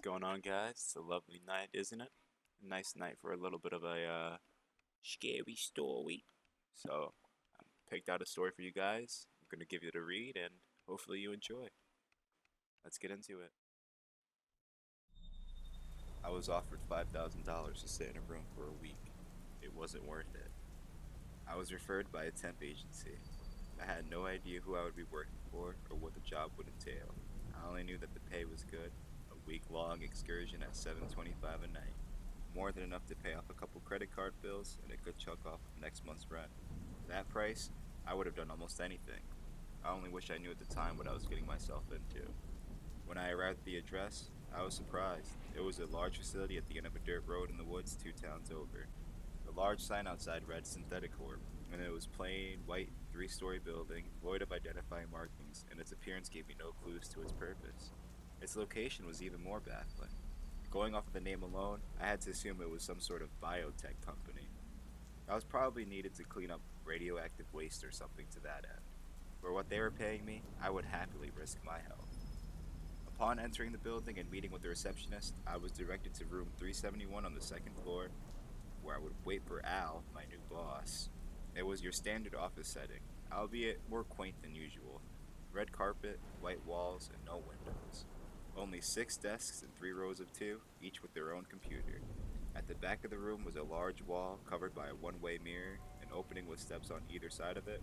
going on, guys? It's a lovely night, isn't it? A nice night for a little bit of a scary story. So, I picked out a story for you guys. I'm going to give you the read, and hopefully you enjoy. Let's get into it. I was offered $5,000 to sit in a room for a week. It wasn't worth it. I was referred by a temp agency. I had no idea who I would be working for or what the job would entail. I only knew that the pay was good, a week-long excursion at $7.25 a night, more than enough to pay off a couple credit card bills and a good chunk off of next month's rent. That price, I would have done almost anything. I only wish I knew at the time what I was getting myself into. When I arrived at the address, I was surprised. It was a large facility at the end of a dirt road in the woods 2 towns over. The large sign outside read Synthetic Corp, and it was plain, white, 3-story building, void of identifying markings, and its appearance gave me no clues to its purpose. Its location was even more baffling. Going off of the name alone, I had to assume it was some sort of biotech company. I was probably needed to clean up radioactive waste or something to that end. For what they were paying me, I would happily risk my health. Upon entering the building and meeting with the receptionist, I was directed to room 371 on the second floor, where I would wait for Al, my new boss. It was your standard office setting, albeit more quaint than usual. Red carpet, white walls, and no windows. Only 6 desks and 3 rows of 2, each with their own computer. At the back of the room was a large wall covered by a one-way mirror, an opening with steps on either side of it.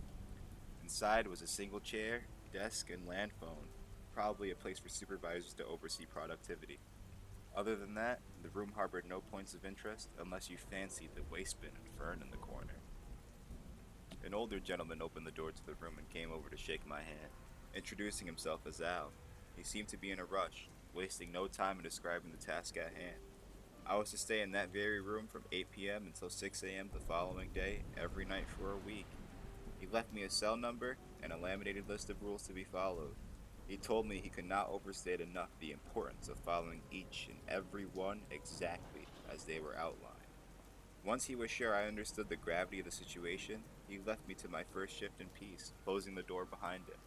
Inside was a single chair, desk, and land phone, probably a place for supervisors to oversee productivity. Other than that, the room harbored no points of interest unless you fancied the waistband and fern in the corner. An older gentleman opened the door to the room and came over to shake my hand, introducing himself as Al. He seemed to be in a rush, wasting no time in describing the task at hand. I was to stay in that very room from 8 p.m. until 6 a.m. the following day, every night for a week. He left me a cell number and a laminated list of rules to be followed. He told me he could not overstate enough the importance of following each and every one exactly as they were outlined. Once he was sure I understood the gravity of the situation, he left me to my first shift in peace, closing the door behind him.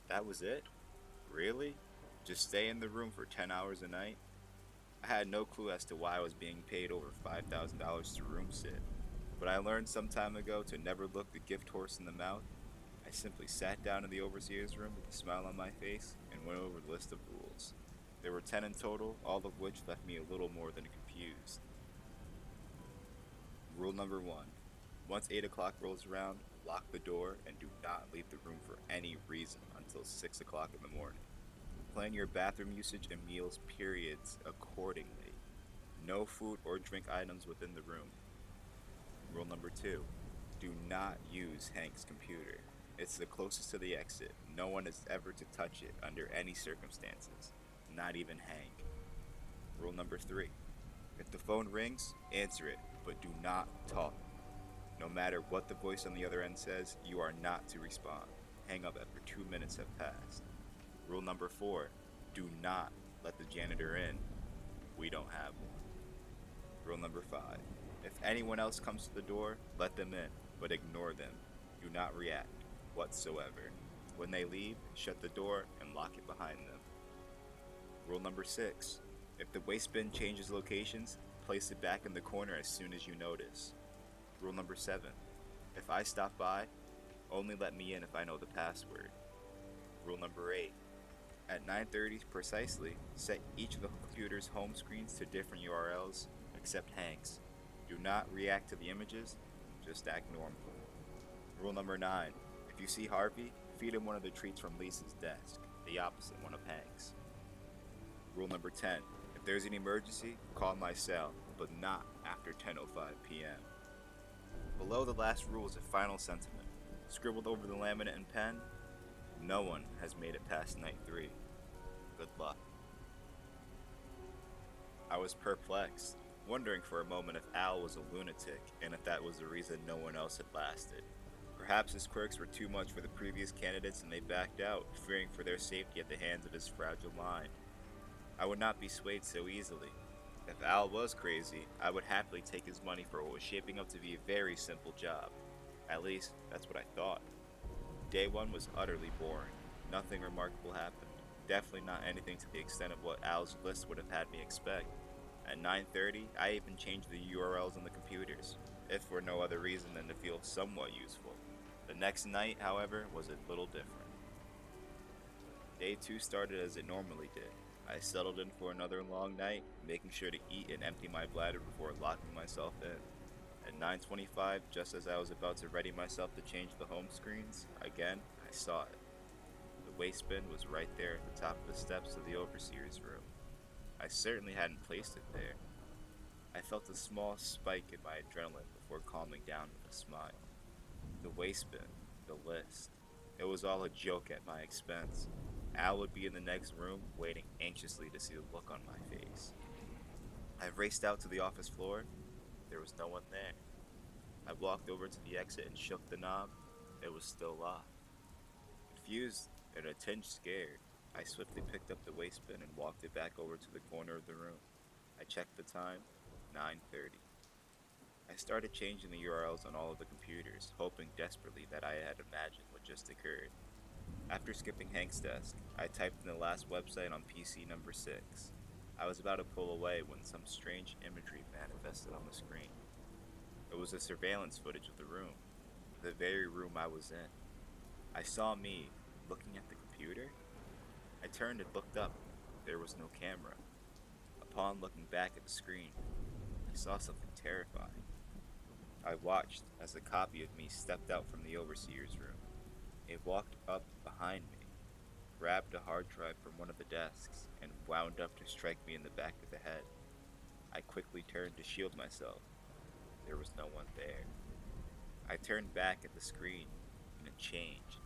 That was it? Really? Just stay in the room for 10 hours a night? I had no clue as to why I was being paid over $5,000 to room sit, but I learned some time ago to never look the gift horse in the mouth. I simply sat down in the overseer's room with a smile on my face and went over the list of rules. There were 10 in total, all of which left me a little more than confused. Rule number 1. Once 8 o'clock rolls around, lock the door and do not leave the room for any reason until 6 o'clock in the morning. Plan your bathroom usage and meals periods accordingly. No food or drink items within the room. Rule number 2. Do not use Hank's computer. It's the closest to the exit. No one is ever to touch it under any circumstances, not even Hank. Rule number 3. If the phone rings, answer it, but do not talk. No matter what the voice on the other end says, you are not to respond. Hang up after 2 minutes have passed. Rule number 4. Do not let the janitor in. We don't have one. Rule number 5. If anyone else comes to the door, let them in, but ignore them. Do not react whatsoever. When they leave, shut the door and lock it behind them. Rule number 6. If the waste bin changes locations, place it back in the corner as soon as you notice. Rule number 7. If I stop by, only let me in if I know the password. Rule number 8. At 9:30 precisely, set each of the computer's home screens to different URLs, except Hank's. Do not react to the images, just act normal. Rule number 9. If you see Harvey, feed him one of the treats from Lisa's desk, the opposite one of Hank's. Rule number 10. If there's an emergency, call my cell, but not after 10:05 p.m. Below the last rule is a final sentiment, scribbled over the laminate and pen. No one has made it past night 3. Good luck. I was perplexed, wondering for a moment if Al was a lunatic and if that was the reason no one else had lasted. Perhaps his quirks were too much for the previous candidates and they backed out, fearing for their safety at the hands of his fragile mind. I would not be swayed so easily. If Al was crazy, I would happily take his money for what was shaping up to be a very simple job. At least, that's what I thought. Day 1 was utterly boring. Nothing remarkable happened. Definitely not anything to the extent of what Al's list would have had me expect. At 9:30, I even changed the URLs on the computers, if for no other reason than to feel somewhat useful. The next night, however, was a little different. Day 2 started as it normally did. I settled in for another long night, making sure to eat and empty my bladder before locking myself in. At 9:25, just as I was about to ready myself to change the home screens, again, I saw it. The waistband was right there at the top of the steps of the overseer's room. I certainly hadn't placed it there. I felt a small spike in my adrenaline before calming down with a smile. The waistband, the list. It was all a joke at my expense. Al would be in the next room, waiting anxiously to see the look on my face. I raced out to the office floor. There was no one there. I walked over to the exit and shook the knob. It was still locked. Confused and a tinge scared, I swiftly picked up the waistband and walked it back over to the corner of the room. I checked the time, 9:30. I started changing the URLs on all of the computers, hoping desperately that I had imagined what just occurred. After skipping Hank's desk, I typed in the last website on PC number 6. I was about to pull away when some strange imagery manifested on the screen. It was a surveillance footage of the room, the very room I was in. I saw me looking at the computer. I turned and looked up. There was no camera. Upon looking back at the screen, I saw something terrifying. I watched as a copy of me stepped out from the overseer's room. It walked up behind me, grabbed a hard drive from one of the desks, and wound up to strike me in the back of the head. I quickly turned to shield myself. There was no one there. I turned back at the screen, and it changed,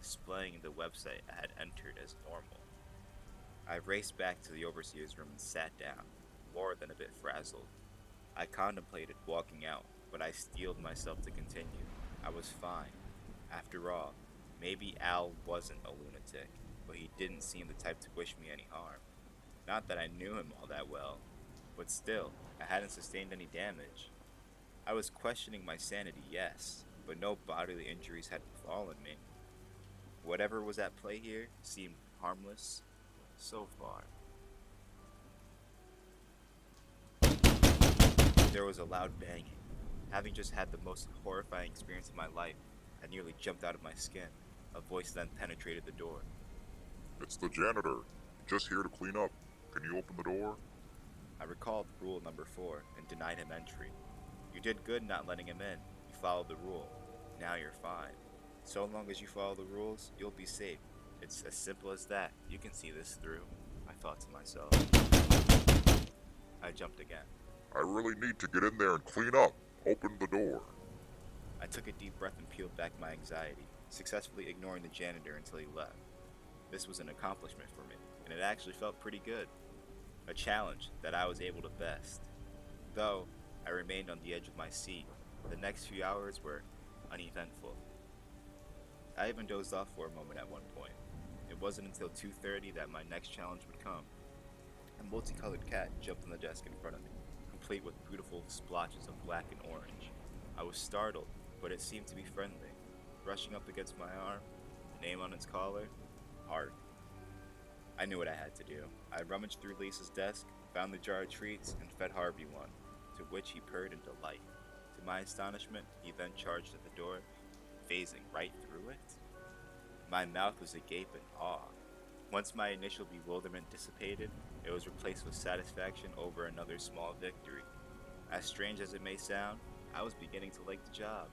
displaying the website I had entered as normal. I raced back to the overseer's room and sat down, more than a bit frazzled. I contemplated walking out, but I steeled myself to continue. I was fine. After all, maybe Al wasn't a lunatic, but he didn't seem the type to wish me any harm. Not that I knew him all that well, but still, I hadn't sustained any damage. I was questioning my sanity, yes, but no bodily injuries had befallen me. Whatever was at play here seemed harmless so far. There was a loud banging. Having just had the most horrifying experience of my life, I nearly jumped out of my skin. A voice then penetrated the door. It's the janitor. Just here to clean up. Can you open the door? I recalled rule number 4 and denied him entry. You did good not letting him in. You followed the rule. Now you're fine. So long as you follow the rules, you'll be safe. It's as simple as that. You can see this through, I thought to myself. I jumped again. I really need to get in there and clean up. Open the door. I took a deep breath and peeled back my anxiety, successfully ignoring the janitor until he left. This was an accomplishment for me, and it actually felt pretty good. A challenge that I was able to best. Though, I remained on the edge of my seat. The next few hours were uneventful. I even dozed off for a moment at one point. It wasn't until 2:30 that my next challenge would come. A multicolored cat jumped on the desk in front of me, complete with beautiful splotches of black and orange. I was startled, but it seemed to be friendly. Brushing up against my arm, the name on its collar, Art. I knew what I had to do. I rummaged through Lisa's desk, found the jar of treats, and fed Harvey one, to which he purred in delight. To my astonishment, he then charged at the door, phasing right through it. My mouth was agape in awe. Once my initial bewilderment dissipated, it was replaced with satisfaction over another small victory. As strange as it may sound, I was beginning to like the job.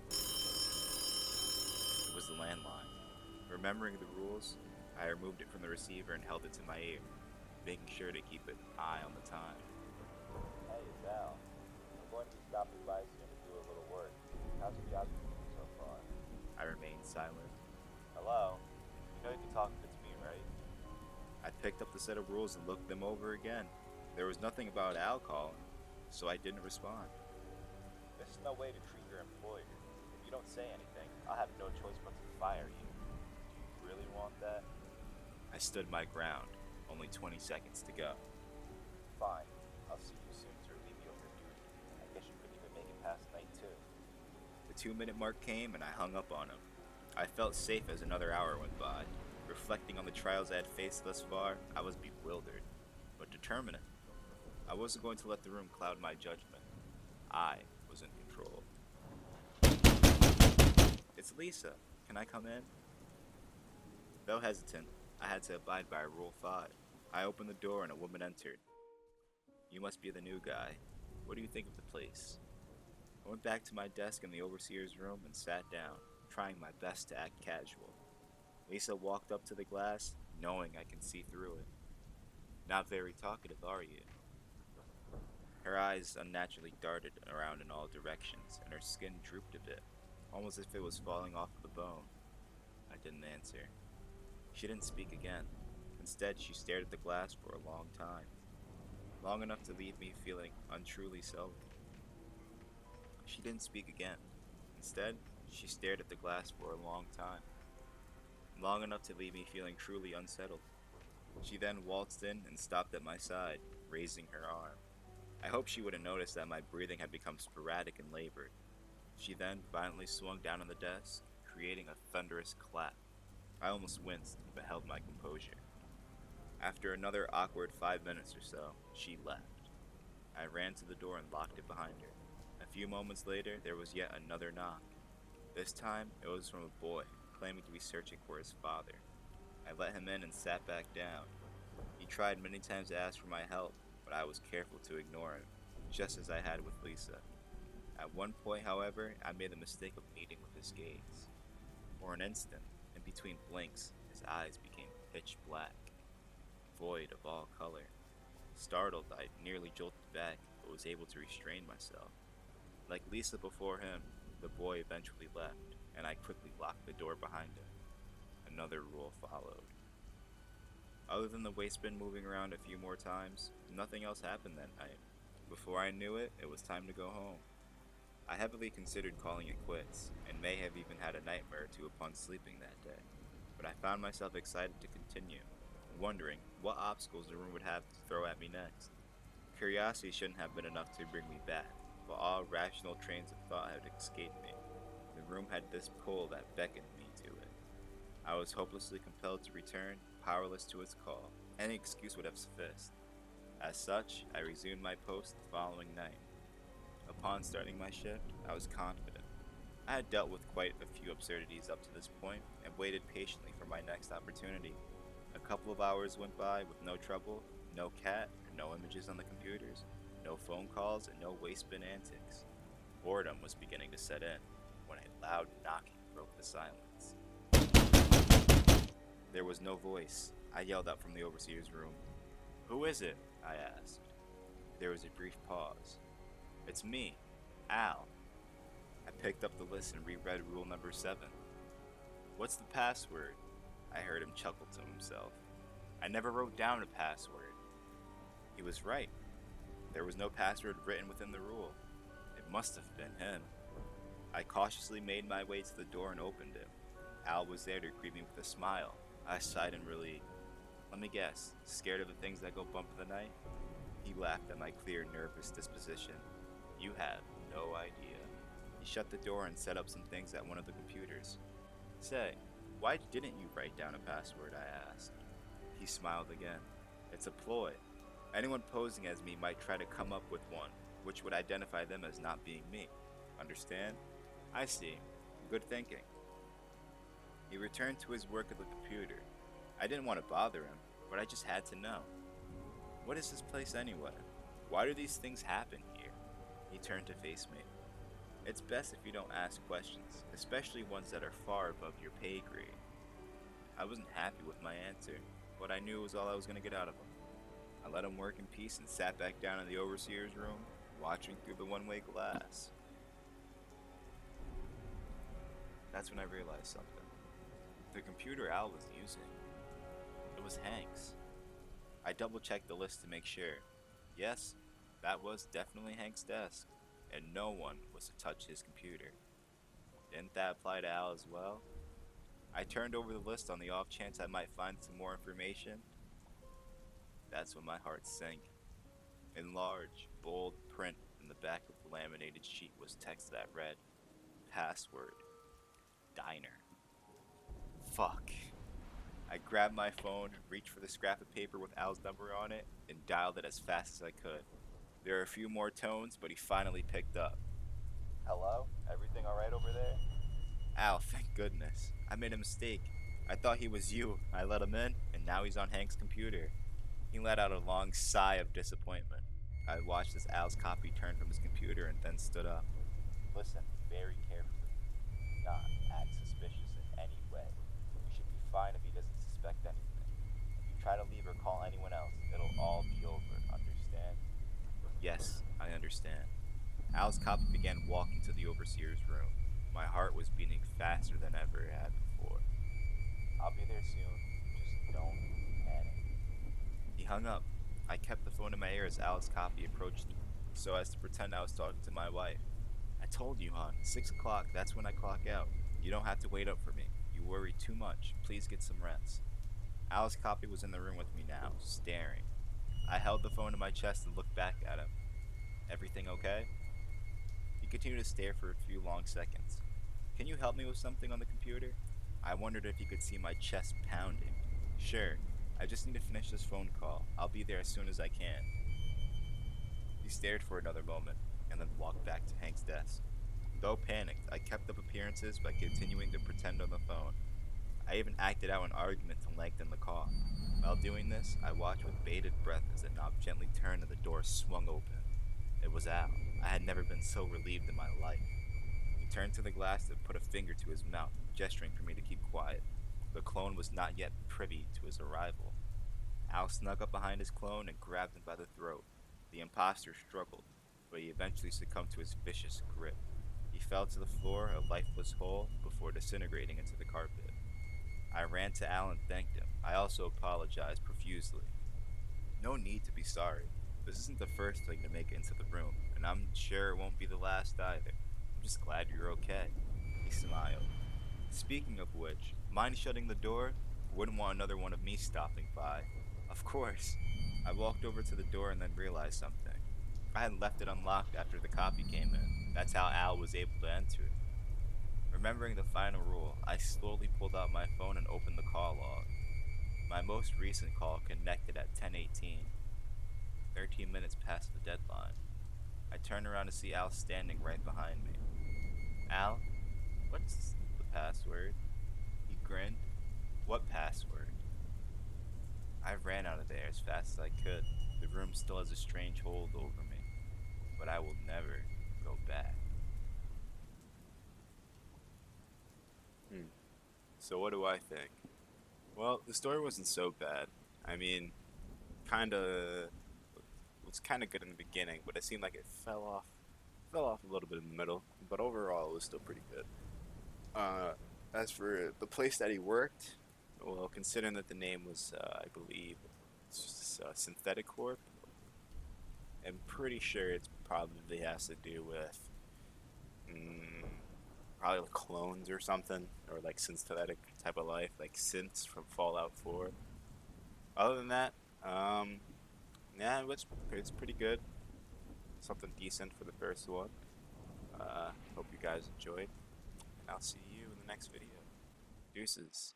It was the landline. Remembering the rules, I removed it from the receiver and held it to my ear, making sure to keep an eye on the time. Hey, it's Al. I'm going to be stopping by soon to do a little work. How's the job going so far? I remained silent. Hello? You know you can talk to me, right? I picked up the set of rules and looked them over again. There was nothing about Al calling, so I didn't respond. This is no way to treat your employer. If you don't say anything, I'll have no choice but to fire you. Do you really want that? I stood my ground, only 20 seconds to go. Fine. I'll see you soon to relieve you of your duty. I guess you could even make it past night 2. The 2-minute mark came and I hung up on him. I felt safe as another hour went by. Reflecting on the trials I had faced thus far, I was bewildered, but determined. I wasn't going to let the room cloud my judgment. I was in control. It's Lisa. Can I come in? Though hesitant, I had to abide by Rule 5. I opened the door and a woman entered. You must be the new guy. What do you think of the place? I went back to my desk in the overseer's room and sat down, trying my best to act casual. Lisa walked up to the glass, knowing I can see through it. Not very talkative, are you? Her eyes unnaturally darted around in all directions, and her skin drooped a bit, almost as if it was falling off of the bone. I didn't answer. She didn't speak again. Instead, she stared at the glass for a long time. Long enough to leave me feeling untruly sullied. She didn't speak again. Instead, she stared at the glass for a long time. Long enough to leave me feeling truly unsettled. She then waltzed in and stopped at my side, raising her arm. I hoped she would have noticed that my breathing had become sporadic and labored. She then violently swung down on the desk, creating a thunderous clap. I almost winced, but held my composure. After another awkward 5 minutes or so, she left. I ran to the door and locked it behind her. A few moments later, there was yet another knock. This time, it was from a boy, claiming to be searching for his father. I let him in and sat back down. He tried many times to ask for my help, but I was careful to ignore him, just as I had with Lisa. At one point, however, I made the mistake of meeting with his gaze. For an instant, in between blinks, his eyes became pitch black, void of all color. Startled, I nearly jolted back, but was able to restrain myself. Like Lisa before him, the boy eventually left, and I quickly locked the door behind him. Another rule followed. Other than the waistband moving around a few more times, nothing else happened that night. Before I knew it, it was time to go home. I heavily considered calling it quits, and may have even had a nightmare or two upon sleeping that day, but I found myself excited to continue, wondering what obstacles the room would have to throw at me next. Curiosity shouldn't have been enough to bring me back, but all rational trains of thought had escaped me. The room had this pull that beckoned me to it. I was hopelessly compelled to return, powerless to its call. Any excuse would have sufficed. As such, I resumed my post the following night. Upon starting my shift, I was confident. I had dealt with quite a few absurdities up to this point, and waited patiently for my next opportunity. A couple of hours went by with no trouble, no cat, no images on the computers, no phone calls, and no waistband antics. Boredom was beginning to set in, when a loud knocking broke the silence. There was no voice. I yelled out from the overseer's room. "Who is it?" I asked. There was a brief pause. "It's me, Al." I picked up the list and reread rule number 7. "What's the password?" I heard him chuckle to himself. "I never wrote down a password." He was right. There was no password written within the rule. It must have been him. I cautiously made my way to the door and opened it. Al was there to greet me with a smile. I sighed in relief. "Let me guess, scared of the things that go bump in the night?" He laughed at my clear, nervous disposition. "You have no idea." He shut the door and set up some things at one of the computers. "Say, why didn't you write down a password?" I asked. He smiled again. "It's a ploy. Anyone posing as me might try to come up with one, which would identify them as not being me. Understand?" "I see. Good thinking." He returned to his work at the computer. I didn't want to bother him, but I just had to know. What is this place anyway? Why do these things happen here? He turned to face me. It's best if you don't ask questions, especially ones that are far above your pay grade. I wasn't happy with my answer, but I knew it was all I was going to get out of him. I let him work in peace and sat back down in the overseer's room, watching through the one-way glass. That's when I realized something. The computer Al was using, it was Hank's. I double-checked the list to make sure. Yes, that was definitely Hank's desk, and no one was to touch his computer. Didn't that apply to Al as well? I turned over the list on the off chance I might find some more information. That's when my heart sank. In large, bold print in the back of the laminated sheet was text that read, "Password, Diner." Fuck. I grabbed my phone, reached for the scrap of paper with Al's number on it, and dialed it as fast as I could. There were a few more tones, but he finally picked up. Hello? Everything alright over there? Al, thank goodness. I made a mistake. I thought he was you. I let him in, and now he's on Hank's computer. He let out a long sigh of disappointment. I watched as Al's copy turned from his computer and then stood up. Listen very carefully. Do not act suspicious in any way. You should be fine if he doesn't suspect anything. If you try to leave or call anyone else, it'll all be over. Understand? Yes, I understand. Al's copy began walking to the overseer's room. My heart was beating faster than ever it had before. I'll be there soon. Just don't panic. He hung up. I kept the phone in my ear as Al's copy approached me, so as to pretend I was talking to my wife. I told you, hon, 6 o'clock, that's when I clock out. You don't have to wait up for me. You worry too much. Please get some rest. Al's copy was in the room with me now, staring. I held the phone to my chest and looked back at him. Everything okay? He continued to stare for a few long seconds. Can you help me with something on the computer? I wondered if he could see my chest pounding. Sure. I just need to finish this phone call. I'll be there as soon as I can. He stared for another moment, and then walked back to Hank's desk. Though panicked, I kept up appearances by continuing to pretend on the phone. I even acted out an argument to lengthen the call. While doing this, I watched with bated breath as the knob gently turned and the door swung open. It was Al. I had never been so relieved in my life. He turned to the glass and put a finger to his mouth, gesturing for me to keep quiet. The clone was not yet privy to his arrival. Al snuck up behind his clone and grabbed him by the throat. The imposter struggled, but he eventually succumbed to his vicious grip. He fell to the floor, a lifeless hole, before disintegrating into the carpet. I ran to Al and thanked him. I also apologized profusely. No need to be sorry. This isn't the first thing to make it into the room, and I'm sure it won't be the last either. I'm just glad you're okay. He smiled. Speaking of which, mind shutting the door? Wouldn't want another one of me stopping by. Of course. I walked over to the door and then realized something. I had left it unlocked after the copy came in. That's how Al was able to enter it. Remembering the final rule, I slowly pulled out my phone and opened the call log. My most recent call connected at 10:18. 13 minutes past the deadline. I turned around to see Al standing right behind me. Al, what's the password? He grinned. What password? I ran out of there as fast as I could. The room still has a strange hold over me, but I will never go back. So what do I think? Well, the story wasn't so bad. I mean, it was kind of good in the beginning, but it seemed like it fell off a little bit in the middle. But overall, it was still pretty good. As for the place that he worked, well, considering that the name was, I believe, Synthetic Corp, I'm pretty sure it probably has to do with probably like clones or something, or like synthetic type of life, like synths from Fallout 4. Other than that, yeah, it's pretty good. Something decent for the first one. Hope you guys enjoyed, and I'll see you in the next video. Deuces.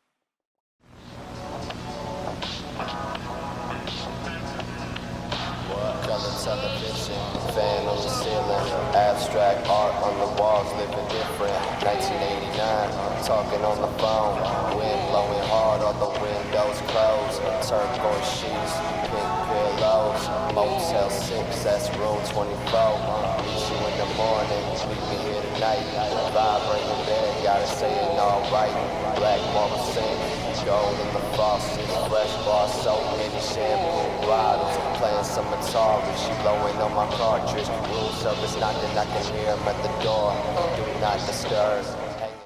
Color television, fan on the ceiling, abstract art on the walls, living different. 1989, talking on the phone, wind blowing hard, all the windows closed. Turquoise sheets, pink pillows, Motel 6, that's room 24. Meet you in the morning, meet me here tonight. Vibrating bed, gotta say it all right. Black marble sink, gold in the faucet, fresh bar soap, many shampoo bottles. Playing some Atari, she blowing on my cartridge. Room service knocking, I can hear him at the door. Do not disturb.